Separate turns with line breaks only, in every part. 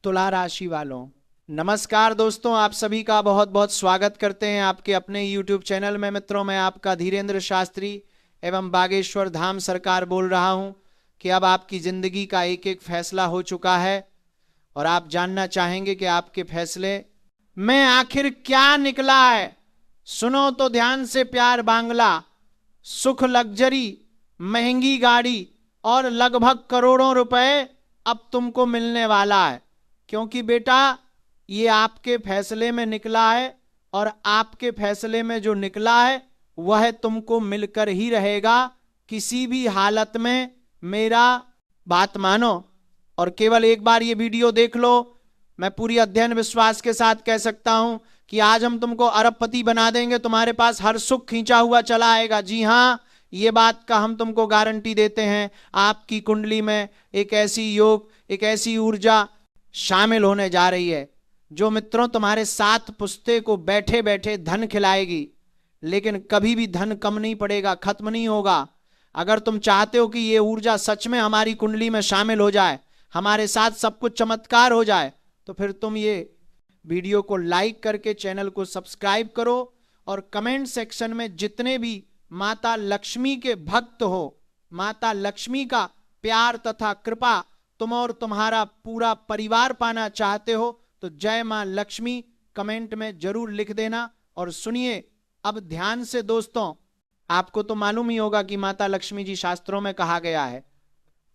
तुला राशि वालों, नमस्कार दोस्तों। आप सभी का बहुत बहुत स्वागत करते हैं आपके अपने YouTube चैनल में। मित्रों, मैं आपका धीरेन्द्र शास्त्री एवं बागेश्वर धाम सरकार बोल रहा हूं कि अब आपकी जिंदगी का एक एक फैसला हो चुका है और आप जानना चाहेंगे कि आपके फैसले में आखिर क्या निकला है। सुनो तो ध्यान से प्यार बांग्ला, सुख लग्जरी, महंगी गाड़ी और लगभग करोड़ों रुपए अब तुमको मिलने वाला है, क्योंकि बेटा ये आपके फैसले में निकला है और आपके फैसले में जो निकला है वह तुमको मिलकर ही रहेगा। किसी भी हालत में मेरा बात मानो और केवल एक बार ये वीडियो देख लो। मैं पूरी अध्ययन विश्वास के साथ कह सकता हूं कि आज हम तुमको अरबपति बना देंगे, तुम्हारे पास हर सुख खींचा हुआ चला आएगा। जी हां, ये बात का हम तुमको गारंटी देते हैं। आपकी कुंडली में एक ऐसी योग, एक ऐसी ऊर्जा शामिल होने जा रही है जो मित्रों तुम्हारे 7 पुश्ते को बैठे बैठे धन खिलाएगी, लेकिन कभी भी धन कम नहीं पड़ेगा, खत्म नहीं होगा। अगर तुम चाहते हो कि ये ऊर्जा सच में हमारी कुंडली में शामिल हो जाए, हमारे साथ सब कुछ चमत्कार हो जाए, तो फिर तुम ये वीडियो को लाइक करके चैनल को सब्सक्राइब करो और कमेंट सेक्शन में जितने भी माता लक्ष्मी के भक्त हो, माता लक्ष्मी का प्यार तथा कृपा तुम और तुम्हारा पूरा परिवार पाना चाहते हो तो जय मां लक्ष्मी कमेंट में जरूर लिख देना। और सुनिए अब ध्यान से दोस्तों, आपको तो मालूम ही होगा कि माता लक्ष्मी जी शास्त्रों में कहा गया है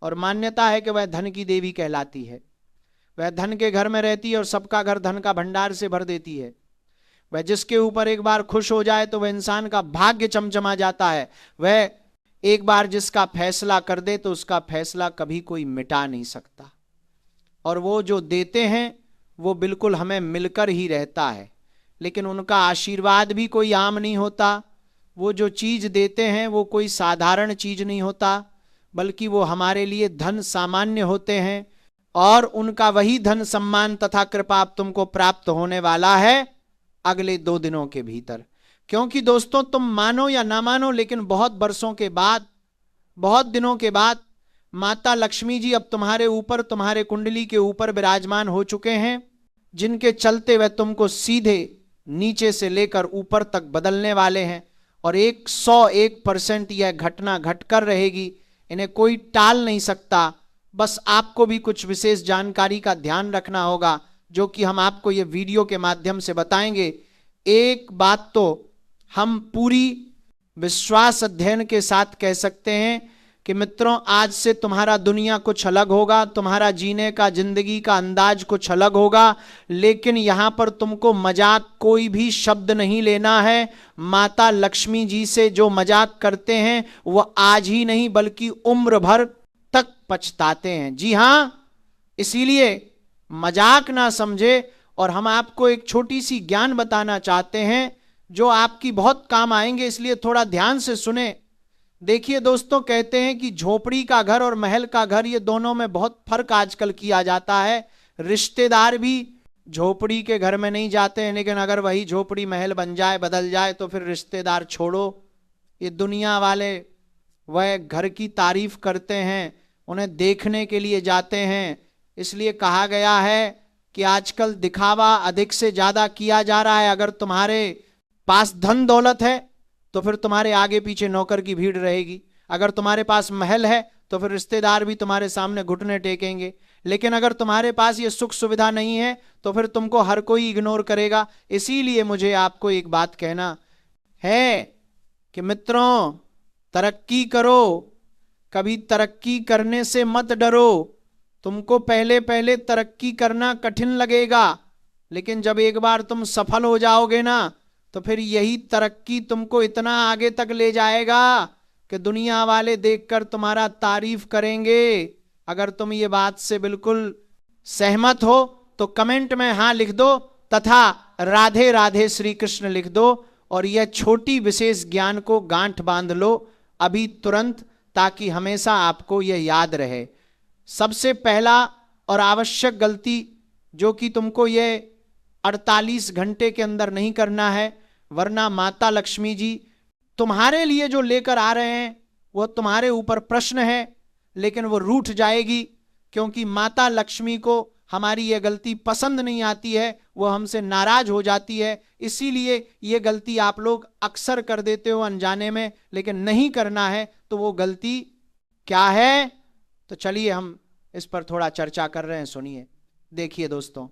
और मान्यता है कि वह धन की देवी कहलाती है। वह धन के घर में रहती है और सबका घर धन का भंडार से भर देती है। वह जिसके ऊपर एक बार खुश हो जाए तो वह इंसान का भाग्य चमचमा जाता है। वह एक बार जिसका फैसला कर दे तो उसका फैसला कभी कोई मिटा नहीं सकता। और वो जो देते हैं वो बिल्कुल हमें मिलकर ही रहता है, लेकिन उनका आशीर्वाद भी कोई आम नहीं होता। वो जो चीज देते हैं वो कोई साधारण चीज नहीं होता, बल्कि वो हमारे लिए धन सामान्य होते हैं। और उनका वही धन सम्मान तथा कृपा अब तुमको प्राप्त होने वाला है अगले 2 दिनों के भीतर। क्योंकि दोस्तों तुम मानो या ना मानो, लेकिन बहुत वर्षों के बाद, बहुत दिनों के बाद माता लक्ष्मी जी अब तुम्हारे ऊपर, तुम्हारे कुंडली के ऊपर विराजमान हो चुके हैं, जिनके चलते वह तुमको सीधे नीचे से लेकर ऊपर तक बदलने वाले हैं। और 101% यह घटना घटकर रहेगी, इन्हें कोई टाल नहीं सकता। बस आपको भी कुछ विशेष जानकारी का ध्यान रखना होगा, जो कि हम आपको ये वीडियो के माध्यम से बताएंगे। एक बात तो हम पूरी विश्वास अध्ययन के साथ कह सकते हैं कि मित्रों आज से तुम्हारा दुनिया कुछ अलग होगा, तुम्हारा जीने का, जिंदगी का अंदाज कुछ अलग होगा। लेकिन यहां पर तुमको मजाक कोई भी शब्द नहीं लेना है। माता लक्ष्मी जी से जो मजाक करते हैं वो आज ही नहीं बल्कि उम्र भर तक पछताते हैं। जी हां, इसीलिए मजाक ना समझे। और हम आपको एक छोटी सी ज्ञान बताना चाहते हैं जो आपकी बहुत काम आएंगे, इसलिए थोड़ा ध्यान से सुने। देखिए दोस्तों, कहते हैं कि झोपड़ी का घर और महल का घर, ये दोनों में बहुत फर्क आजकल किया जाता है। रिश्तेदार भी झोपड़ी के घर में नहीं जाते हैं, लेकिन अगर वही झोपड़ी महल बन जाए, बदल जाए, तो फिर रिश्तेदार छोड़ो। ये दुनिया वाले वह घर की तारीफ करते हैं, उन्हें देखने के लिए जाते हैं। इसलिए कहा गया है कि आजकल दिखावा अधिक से ज्यादा किया जा रहा है। अगर तुम्हारे पास धन दौलत है तो फिर तुम्हारे आगे पीछे नौकर की भीड़ रहेगी। अगर तुम्हारे पास महल है तो फिर रिश्तेदार भी तुम्हारे सामने घुटने टेकेंगे। लेकिन अगर तुम्हारे पास ये सुख सुविधा नहीं है तो फिर तुमको हर कोई इग्नोर करेगा। इसीलिए मुझे आपको एक बात कहना है कि मित्रों, तरक्की करो, कभी तरक्की करने से मत डरो। तुमको पहले पहले तरक्की करना कठिन लगेगा, लेकिन जब एक बार तुम सफल हो जाओगे ना, तो फिर यही तरक्की तुमको इतना आगे तक ले जाएगा कि दुनिया वाले देखकर तुम्हारा तारीफ करेंगे। अगर तुम ये बात से बिल्कुल सहमत हो तो कमेंट में हाँ लिख दो तथा राधे राधे श्री कृष्ण लिख दो और यह छोटी विशेष ज्ञान को गांठ बांध लो अभी तुरंत, ताकि हमेशा आपको यह याद रहे। सबसे पहला और आवश्यक गलती जो कि तुमको ये 48 घंटे के अंदर नहीं करना है, वरना माता लक्ष्मी जी तुम्हारे लिए जो लेकर आ रहे हैं वो तुम्हारे ऊपर प्रश्न है, लेकिन वो रूठ जाएगी, क्योंकि माता लक्ष्मी को हमारी ये गलती पसंद नहीं आती है, वो हमसे नाराज हो जाती है, इसीलिए ये गलती आप लोग अक्सर कर देते हो अनजाने में, लेकिन नहीं करना है। तो वो गलती क्या है, तो चलिए हम इस पर थोड़ा चर्चा कर रहे हैं, सुनिए। देखिए दोस्तों,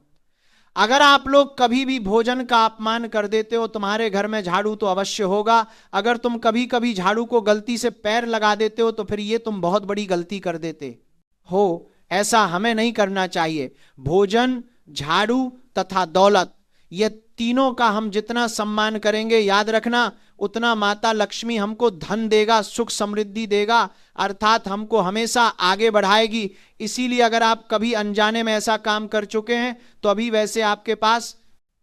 अगर आप लोग कभी भी भोजन का अपमान कर देते हो, तुम्हारे घर में झाड़ू तो अवश्य होगा। अगर तुम कभी कभी झाड़ू को गलती से पैर लगा देते हो तो फिर ये तुम बहुत बड़ी गलती कर देते हो। ऐसा हमें नहीं करना चाहिए। भोजन, झाड़ू तथा दौलत, ये तीनों का हम जितना सम्मान करेंगे, याद रखना, उतना माता लक्ष्मी हमको धन देगा, सुख समृद्धि देगा, अर्थात हमको हमेशा आगे बढ़ाएगी। इसीलिए अगर आप कभी अनजाने में ऐसा काम कर चुके हैं तो अभी वैसे आपके पास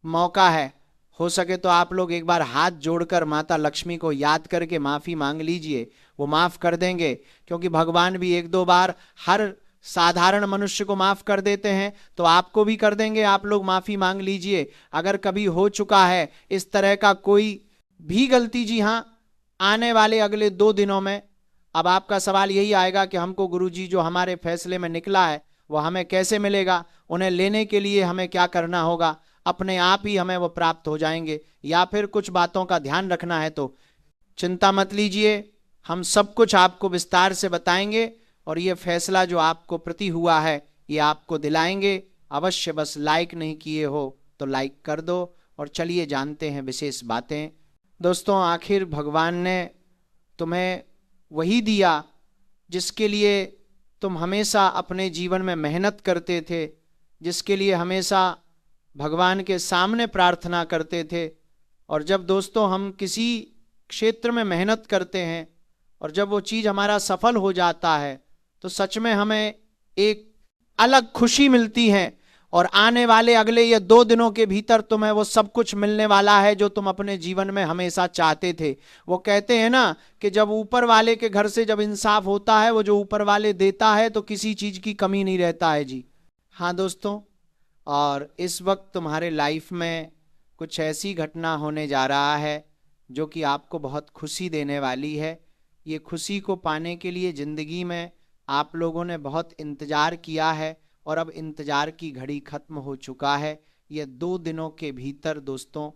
मौका है, हो सके तो आप लोग एक बार हाथ जोड़कर माता लक्ष्मी को याद करके माफी मांग लीजिए, वो माफ कर देंगे। क्योंकि भगवान भी एक दो बार हर साधारण मनुष्य को माफ कर देते हैं, तो आपको भी कर देंगे। आप लोग माफी मांग लीजिए अगर कभी हो चुका है इस तरह का कोई भी गलती। जी हाँ, आने वाले अगले 2 दिनों में अब आपका सवाल यही आएगा कि हमको गुरुजी जो हमारे फैसले में निकला है वो हमें कैसे मिलेगा, उन्हें लेने के लिए हमें क्या करना होगा। अपने आप ही हमें वो प्राप्त हो जाएंगे या फिर कुछ बातों का ध्यान रखना है, तो चिंता मत लीजिए, हम सब कुछ आपको विस्तार से बताएंगे और ये फैसला जो आपको प्रति हुआ है ये आपको दिलाएंगे। अवश्य बस लाइक नहीं किए हो तो लाइक कर दो और चलिए जानते हैं विशेष बातें। दोस्तों, आखिर भगवान ने तुम्हें वही दिया जिसके लिए तुम हमेशा अपने जीवन में मेहनत करते थे, जिसके लिए हमेशा भगवान के सामने प्रार्थना करते थे। और जब दोस्तों हम किसी क्षेत्र में मेहनत करते हैं और जब वो चीज़ हमारा सफल हो जाता है तो सच में हमें एक अलग खुशी मिलती है। और आने वाले अगले ये 2 दिनों के भीतर तुम्हें वो सब कुछ मिलने वाला है जो तुम अपने जीवन में हमेशा चाहते थे। वो कहते हैं ना कि जब ऊपर वाले के घर से जब इंसाफ होता है, वो जो ऊपर वाले देता है तो किसी चीज की कमी नहीं रहता है। जी हाँ दोस्तों, और इस वक्त तुम्हारे लाइफ में कुछ ऐसी घटना होने जा रहा है जो कि आपको बहुत खुशी देने वाली है। ये खुशी को पाने के लिए जिंदगी में आप लोगों ने बहुत इंतजार किया है और अब इंतजार की घड़ी खत्म हो चुका है। ये 2 दिनों के भीतर दोस्तों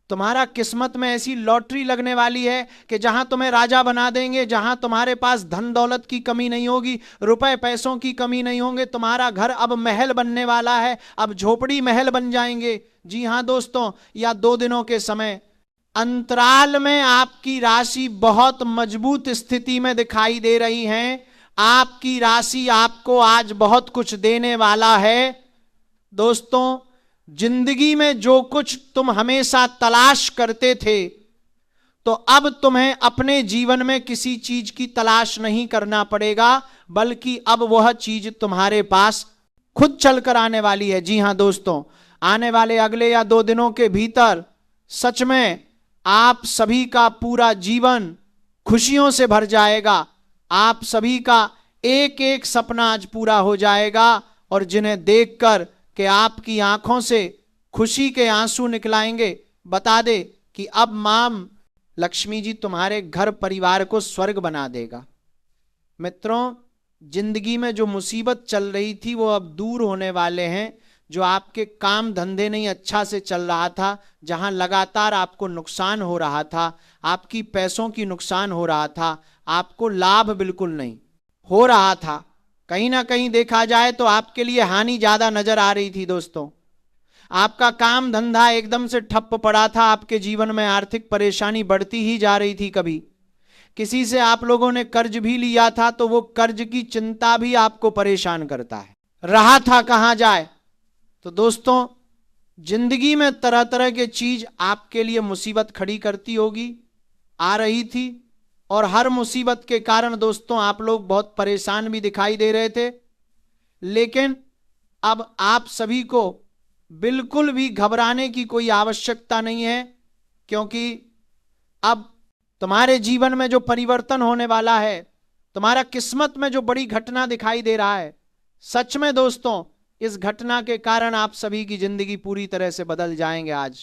तुम्हारा किस्मत में ऐसी लॉटरी लगने वाली है कि जहां तुम्हें राजा बना देंगे, जहां तुम्हारे पास धन दौलत की कमी नहीं होगी, रुपए पैसों की कमी नहीं होंगे। तुम्हारा घर अब महल बनने वाला है, अब झोपड़ी महल बन जाएंगे। जी हाँ दोस्तों, या 2 दिनों के समय अंतराल में आपकी राशि बहुत मजबूत स्थिति में दिखाई दे रही है। आपकी राशि आपको आज बहुत कुछ देने वाला है। दोस्तों, जिंदगी में जो कुछ तुम हमेशा तलाश करते थे, तो अब तुम्हें अपने जीवन में किसी चीज की तलाश नहीं करना पड़ेगा, बल्कि अब वह चीज तुम्हारे पास खुद चलकर आने वाली है। जी हां दोस्तों, आने वाले अगले या 2 दिनों के भीतर सच में आप सभी का पूरा जीवन खुशियों से भर जाएगा। आप सभी का एक एक सपना आज पूरा हो जाएगा और जिन्हें देखकर कि आपकी आंखों से खुशी के आंसू निकलाएंगे। बता दे कि अब मां लक्ष्मी जी तुम्हारे घर परिवार को स्वर्ग बना देगा। मित्रों, जिंदगी में जो मुसीबत चल रही थी वो अब दूर होने वाले हैं। जो आपके काम धंधे नहीं अच्छा से चल रहा था, जहां लगातार आपको नुकसान हो रहा था, आपकी पैसों की नुकसान हो रहा था, आपको लाभ बिल्कुल नहीं हो रहा था, कहीं ना कहीं देखा जाए तो आपके लिए हानि ज्यादा नजर आ रही थी। दोस्तों, आपका काम धंधा एकदम से ठप पड़ा था, आपके जीवन में आर्थिक परेशानी बढ़ती ही जा रही थी। कभी किसी से आप लोगों ने कर्ज भी लिया था तो वो कर्ज की चिंता भी आपको परेशान करता है, रहा था कहां जाए। तो दोस्तों, जिंदगी में तरह तरह के चीज आपके लिए मुसीबत खड़ी करती होगी, आ रही थी, और हर मुसीबत के कारण दोस्तों आप लोग बहुत परेशान भी दिखाई दे रहे थे। लेकिन अब आप सभी को बिल्कुल भी घबराने की कोई आवश्यकता नहीं है, क्योंकि अब तुम्हारे जीवन में जो परिवर्तन होने वाला है, तुम्हारा किस्मत में जो बड़ी घटना दिखाई दे रहा है, सच में दोस्तों इस घटना के कारण आप सभी की जिंदगी पूरी तरह से बदल जाएंगे। आज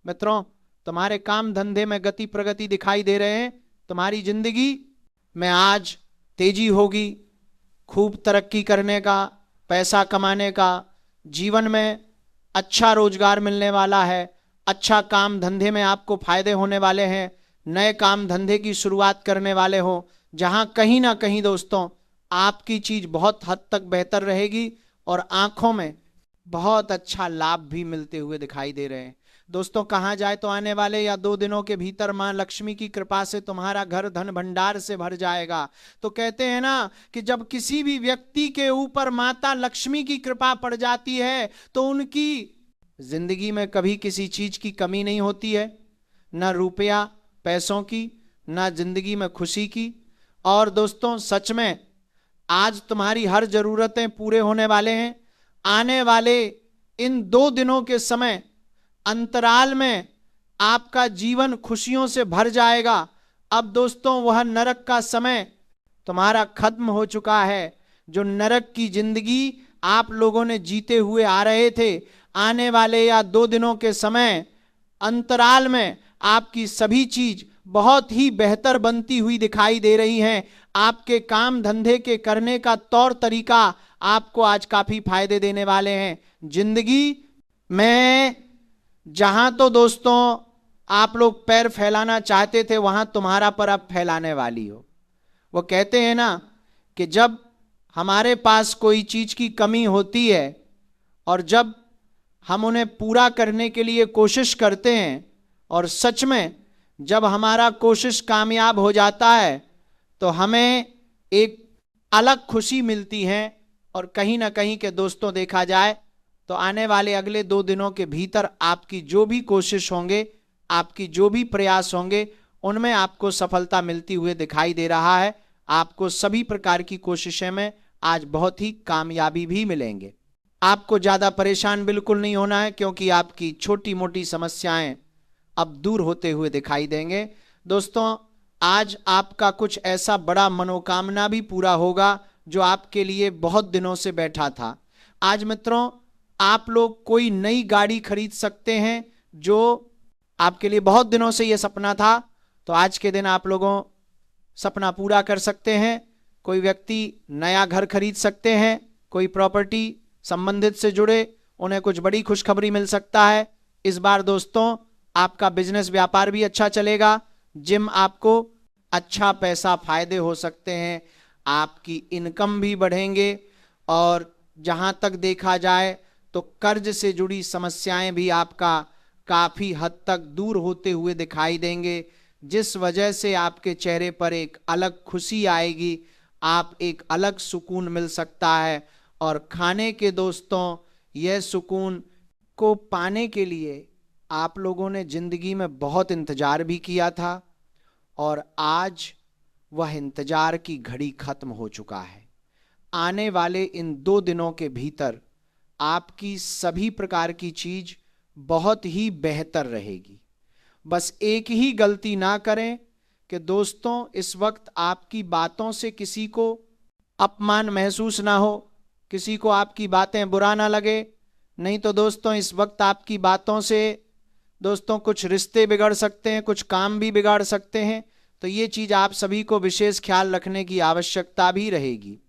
मित्रों, तुम्हारे काम धंधे में गति प्रगति दिखाई दे रहे हैं, तुम्हारी जिंदगी में आज तेजी होगी, खूब तरक्की करने का, पैसा कमाने का, जीवन में अच्छा रोजगार मिलने वाला है, अच्छा काम धंधे में आपको फायदे होने वाले हैं, नए काम धंधे की शुरुआत करने वाले हो, जहां कहीं ना कहीं दोस्तों आपकी चीज बहुत हद तक बेहतर रहेगी और आंखों में बहुत अच्छा लाभ भी मिलते हुए दिखाई दे रहे हैं। दोस्तों कहा जाए तो आने वाले या 2 दिनों के भीतर मां लक्ष्मी की कृपा से तुम्हारा घर धन भंडार से भर जाएगा। तो कहते हैं ना कि जब किसी भी व्यक्ति के ऊपर माता लक्ष्मी की कृपा पड़ जाती है तो उनकी जिंदगी में कभी किसी चीज की कमी नहीं होती है, ना रुपया पैसों की, ना जिंदगी में खुशी की। और दोस्तों सच में आज तुम्हारी हर जरूरतें पूरे होने वाले हैं। आने वाले इन 2 दिनों के समय अंतराल में आपका जीवन खुशियों से भर जाएगा। अब दोस्तों वह नरक का समय तुम्हारा खत्म हो चुका है। जो नरक की जिंदगी आप लोगों ने जीते हुए आ रहे थे, आने वाले या 2 दिनों के समय अंतराल में आपकी सभी चीज बहुत ही बेहतर बनती हुई दिखाई दे रही हैं। आपके काम धंधे के करने का तौर तरीका आपको आज काफी फायदे देने वाले हैं। जिंदगी में जहां तो दोस्तों आप लोग पैर फैलाना चाहते थे, वहां तुम्हारा पर अब फैलाने वाली हो। वो कहते हैं ना कि जब हमारे पास कोई चीज की कमी होती है और जब हम उन्हें पूरा करने के लिए कोशिश करते हैं और सच में जब हमारा कोशिश कामयाब हो जाता है तो हमें एक अलग खुशी मिलती है। और कहीं ना कहीं के दोस्तों देखा जाए तो आने वाले अगले 2 दिनों के भीतर आपकी जो भी कोशिश होंगे, आपकी जो भी प्रयास होंगे, उनमें आपको सफलता मिलती हुए दिखाई दे रहा है। आपको सभी प्रकार की कोशिशें में आज बहुत ही कामयाबी भी मिलेंगे। आपको ज्यादा परेशान बिल्कुल नहीं होना है, क्योंकि आपकी छोटी मोटी समस्याएं अब दूर होते हुए दिखाई देंगे। दोस्तों आज आपका कुछ ऐसा बड़ा मनोकामना भी पूरा होगा जो आपके लिए बहुत दिनों से बैठा था। आज मित्रों आप लोग कोई नई गाड़ी खरीद सकते हैं, जो आपके लिए बहुत दिनों से यह सपना था, तो आज के दिन आप लोगों सपना पूरा कर सकते हैं। कोई व्यक्ति नया घर खरीद सकते हैं, कोई प्रॉपर्टी संबंधित से जुड़े उन्हें कुछ बड़ी खुशखबरी मिल सकता है। इस बार दोस्तों आपका बिजनेस व्यापार भी अच्छा चलेगा, जिम आपको अच्छा पैसा फायदे हो सकते हैं, आपकी इनकम भी बढ़ेंगे और जहां तक देखा जाए तो कर्ज से जुड़ी समस्याएं भी आपका काफी हद तक दूर होते हुए दिखाई देंगे, जिस वजह से आपके चेहरे पर एक अलग खुशी आएगी, आप एक अलग सुकून मिल सकता है। और खाने के दोस्तों यह सुकून को पाने के लिए आप लोगों ने जिंदगी में बहुत इंतजार भी किया था और आज वह इंतजार की घड़ी खत्म हो चुका है। आने वाले इन 2 दिनों के भीतर आपकी सभी प्रकार की चीज बहुत ही बेहतर रहेगी। बस एक ही गलती ना करें कि दोस्तों इस वक्त आपकी बातों से किसी को अपमान महसूस ना हो, किसी को आपकी बातें बुरा ना लगे। नहीं तो दोस्तों इस वक्त आपकी बातों से दोस्तों कुछ रिश्ते बिगड़ सकते हैं, कुछ काम भी बिगाड़ सकते हैं। तो ये चीज आप सभी को विशेष ख्याल रखने की आवश्यकता भी रहेगी।